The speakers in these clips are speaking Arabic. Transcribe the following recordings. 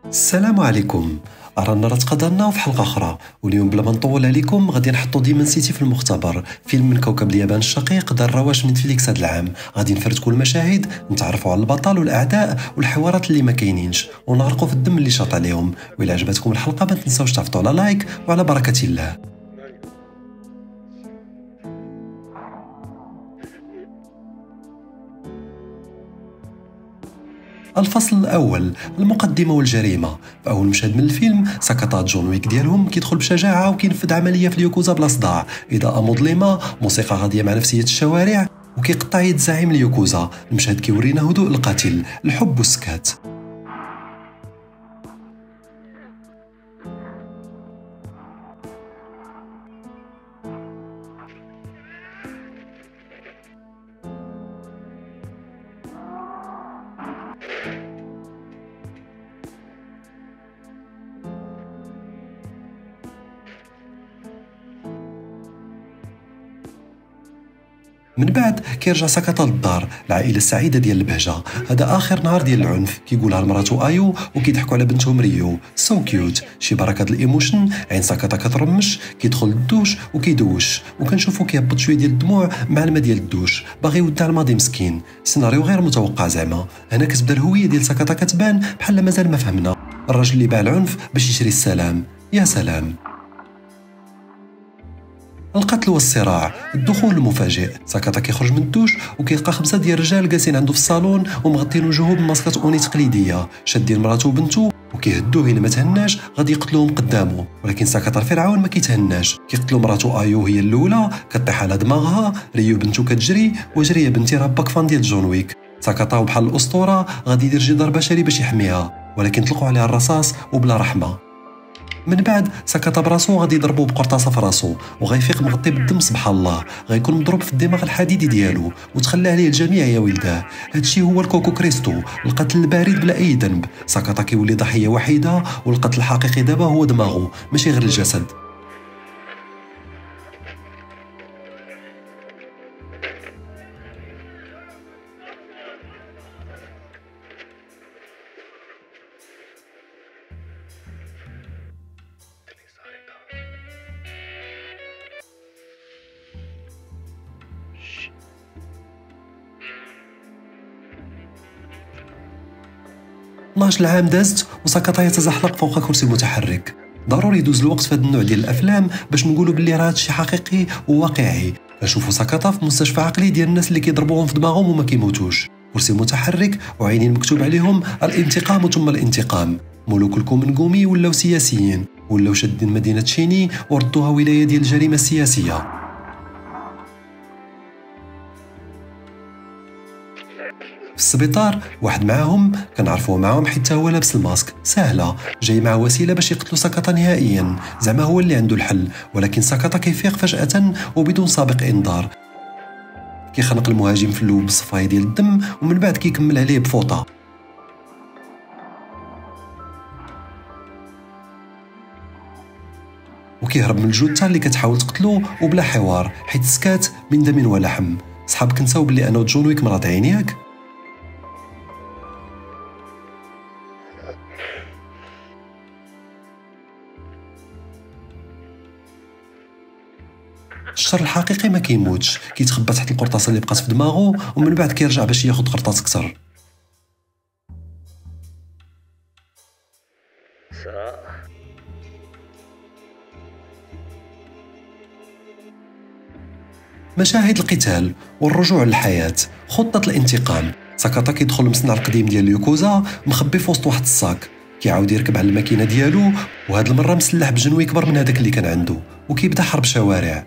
السلام عليكم. رانا راه تقدرنا في حلقه اخرى، واليوم بلا ما نطول عليكم غادي نحطوا ديمن سيتي في المختبر، فيلم من كوكب اليابان الشقيق دار رواج من نتفليكس هذا العام. غادي نفرتكوا المشاهد، نتعرفوا على البطل والاعداء والحوارات اللي ما كاينينش، ونغرقوا في الدم اللي شاط عليهم. وإلا عجبتكم الحلقه ما تنساوش تحطوا على لايك، وعلى بركه الله. الفصل الأول، المقدمة والجريمة. في أول مشهد من الفيلم، سقطات جون ويك ديالهم كيدخل بشجاعة وكينفذ عملية في اليوكوزا بلا صداع، إضاءة مظلمة، موسيقى غادية مع نفسية الشوارع، وكيقطع يد زعيم اليوكوزا. المشهد كيورينا هدوء القاتل، الحب والسكات. من بعد كيرجع ساكاتا للدار، العائله السعيده ديال البهجه. هذا اخر نهار ديال العنف، كيقولها لمراتو ايو وكيضحكوا على بنتهم ريو. سو كيوت، شي بركه د الايموشن. عين ساكاتا كترمش، كيدخل للدوش وكيدوش، وكنشوفو كيهبط شويه ديال الدموع مع الماء ديال الدوش، باغي يودع الماضي مسكين. سيناريو غير متوقع زعما. هنا كتبدا الهويه ديال ساكاتا كتبان بحال مازال ما فهمنا. الراجل اللي باع العنف باش يشري السلام. يا سلام. القتل والصراع، الدخول المفاجئ. ساكاتا كيخرج من الدوش وكيلقى خمسه ديال الرجال جالسين عنده في الصالون ومغطين وجوههم بماسكات اوني تقليديه، شادين مراتو وبنتو وكيهدوه. الا ما تهناش غادي يقتلوهم قدامه، ولكن ساكاتا الفرعون ما كيتهناش. كيقتلوا مراتو ايو هي الاولى، كطيح على دماغها. ريو بنتو كتجري، وجري يا بنتي راه باك فان ديال جون ويك. ساكاتا بحال الاسطوره غادي يدير جدار بشري باش يحميها، ولكن طلقوا عليها الرصاص وبلا رحمه. من بعد ساكاتا براسو غادي يضربوه بقرطاسه في راسو، وغيفيق مغطي بالدم سبحان الله. غيكون مضروب في الدماغ الحديدي ديالو، وتخلى عليه الجميع يا ولداه. هادشي هو الكوكو كريستو، القتل البارد بلا اي ذنب. ساكاتا كيولي ضحيه وحيده، والقتل الحقيقي دابا هو دماغه ماشي غير الجسد. ناش العام دازت وساكاتا يتزحلق فوق كرسي متحرك. ضروري يدوز الوقت في هذا النوع ديال الافلام باش نقولوا باللي راه هادشي حقيقي وواقعي. نشوفوا ساكاتا في مستشفى عقلي ديال الناس اللي كيضربوهم في دماغهم وما كيموتوش. كرسي متحرك وعينين مكتوب عليهم الانتقام ثم الانتقام. ملوك الكومنغومي ولاو سياسيين، ولاو شادين مدينه شيني وردوها ولايه ديال الجريمه السياسيه. في السبيطار واحد معاهم كنعرفوه معاهم حتى هو لابس الماسك. سهله، جاي مع وسيله باش يقتلوا ساكاتا نهائيا، زعما هو اللي عنده الحل. ولكن ساكاتا كيفيق فجاه وبدون سابق انذار. كيخنق المهاجم في الاول بصفايه ديال الدم، ومن بعد كيكمل عليه بفوطه. وكيهرب من الجثه اللي كتحاول تقتلو وبلا حوار، حيت سكات من دم ولحم. صحاب كنساو بلي انا وجون ويك مرضعين ياك. الشر الحقيقي ما كيموتش، كيتخبى تحت القرطاسه اللي بقات في دماغه، ومن بعد كيرجع باش ياخذ قرطاس اكثر. مشاهد القتال والرجوع للحياه، خطه الانتقام. ساكاتا كيدخل المصنع القديم ديال اليوكوزا مخبي في وسط واحد الصاك. كيعاود يركب على الماكينه ديالو، وهاد المره مسلح بجنوي كبر من هذاك اللي كان عنده، وكيبدا حرب شوارع.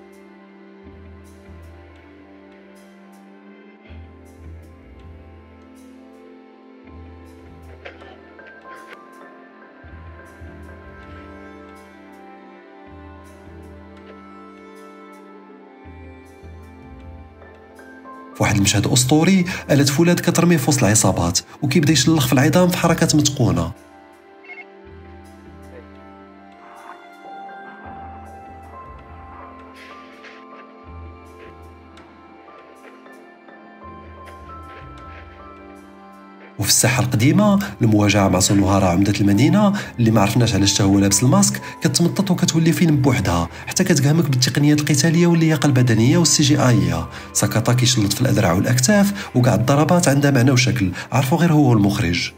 في واحد المشهد اسطوري، آلة فولاذ كترميه في وسط العصابات، وكيبدا يشلخ في العظام في حركات متقونه. وفي الساحه القديمه المواجهه مع سونوهارا عمده المدينه اللي ما عرفناش علاش حتى هو لابس الماسك كتمطط وكتولي فيلم بوحدها حتى كتقهمك بالتقنيات القتاليه واللياقه البدنيه والسي جي اي. ساكاتا كيشلط في الاذرع والاكتاف وكاع الضربات عندها معنى وشكل عرفوا غير هو المخرج.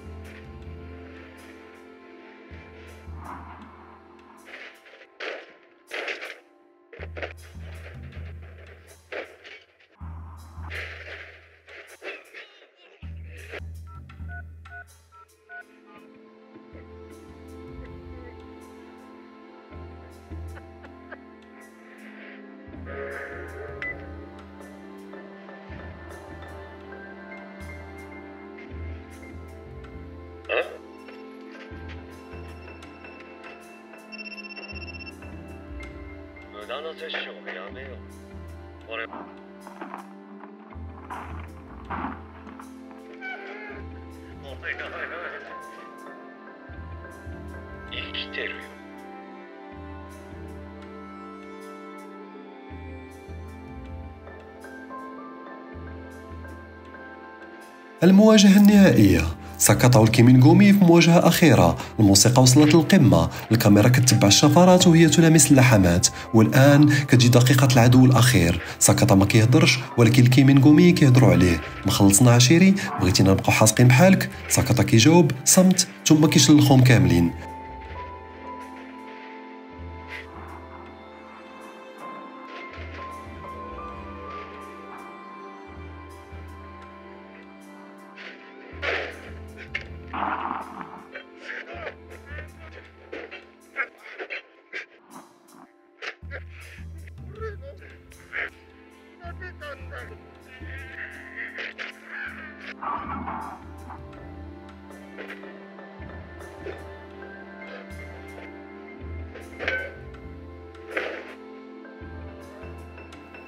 المواجهة النهائية ساكاتا والكيمينغومي في مواجهة أخيرة. الموسيقى وصلت للقمة، الكاميرا كتتبع الشفرات وهي تلامس اللحمات، والآن كتجي دقيقة العدو الأخير. ساكاتا ما كيهضرش ولكن الكيمينغومي كيهضروا عليه. ما خلصنا عشيري؟ بغيتينا نبقاو حاسقين بحالك؟ ساكاتا كيجاوب صمت ثم كيشلخهم كاملين.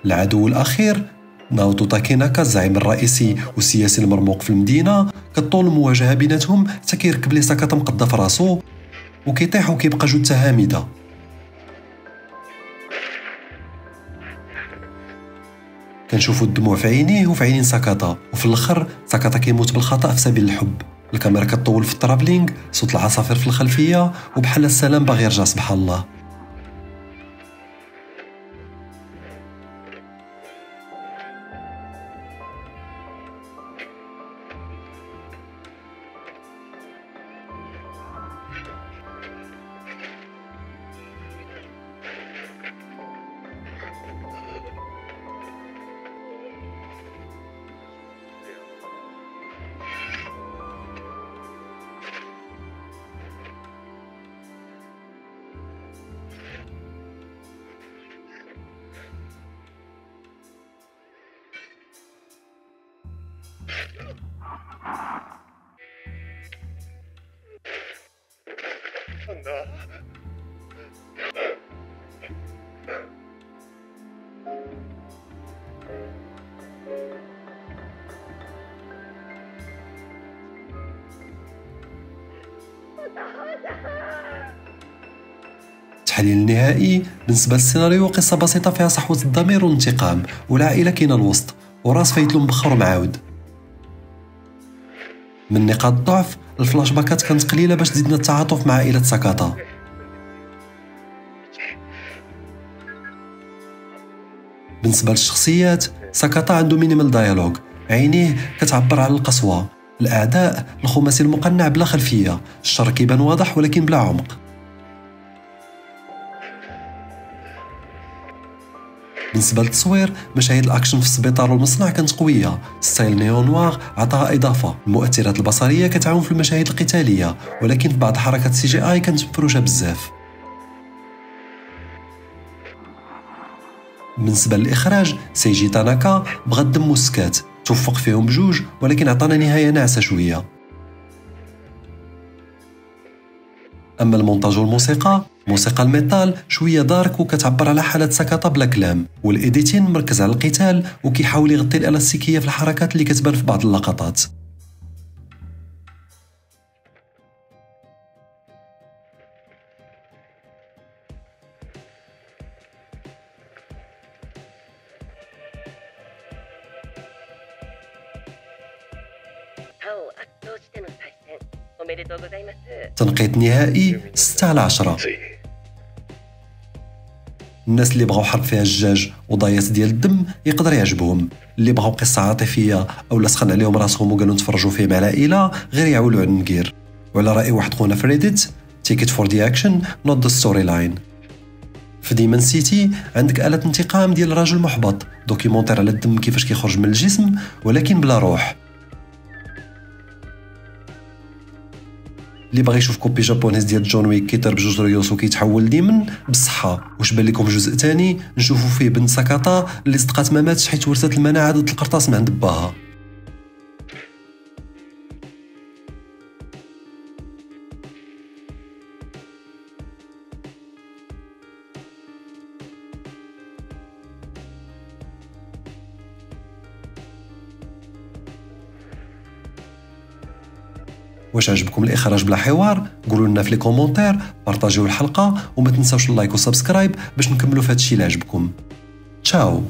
العدو الأخير ناوتو تاكيناكا الزعيم الرئيسي والسياسي المرموق في المدينة. كطول المواجهة بيناتهم حتى كيركب ليه ساكاتا مقدة في راسو وكيطيح وكيبقى جثة هامدة. كنشوفوا الدموع في عينيه وفي عينين ساكاتا، وفي الاخر ساكاتا كيموت بالخطأ في سبيل الحب. الكاميرا كتطول في الترافلينغ، صوت العصافير في الخلفية وبحال السلام باغي يرجع سبحان الله. التحليل النهائي بالنسبة للسيناريو قصة بسيطة فيها صحوة الضمير والانتقام، والعائلة كاينة الوسط وراس فايتلو مبخر ومعاود. من نقاط الضعف الفلاش باكات كانت قليلة باش تزيدنا التعاطف مع عائلة ساكاتا. بالنسبة للشخصيات ساكاتا عنده مينيمال ديالوج، عينيه كتعبر على القسوة. الأعداء الخماسي المقنع بلا خلفية، الشر كيبان واضح ولكن بلا عمق. بالنسبة للتصوير مشاهد الأكشن في السبيطار والمصنع كانت قوية، ستايل نيو نوار عطاها إضافة. المؤثرات البصرية كتعاون في المشاهد القتالية ولكن في بعض حركات سي جي آي كانت مفروشة بزاف. بالنسبة للإخراج سيجي تاناكا بغى الدم والسكات، توفق فيهم بجوج ولكن عطانا نهاية ناعسة شوية. أما المونتاج والموسيقى موسيقى الميتال شوية دارك وكتعبر على حالة ساكاتا بلا كلام، والإيديتين مركز على القتال وكيحاول يغطي الألاستيكية في الحركات اللي كتبان في بعض اللقطات. هل تنقيط نهائي 6/10. الناس اللي بغاو حرب فيها الجاج وضايات ديال الدم يقدر يعجبهم، اللي بغاو قصه عاطفيه او سخن عليهم راسهم وقالوا نتفرجوا فيه مع العائله غير يعولوا على النكير. وعلى راي واحد خونا في ريديت: take it for the action not the storyline. في ديمن سيتي عندك آلة انتقام ديال الرجل محبط، دوكيومونتير على الدم كيفاش كيخرج من الجسم ولكن بلا روح. اللي باغي يشوف كوبي جابونيز ديال جون ويك كيضرب جوج ريوس وكيتحول ديمن بالصحه. واش بان لكم جزء ثاني نشوفوا فيه بنت ساكاتا اللي صدقات ما ماتش حيت ورثت المناعه ضد القرطاس من عند باها. واش عجبكم الاخراج بلا حوار؟ قولوا لنا في لي كومونتير، بارطاجيو الحلقه وما تنساوش اللايك وسبسكرايب باش نكملوا في هادشي اللي عجبكم. تشاو.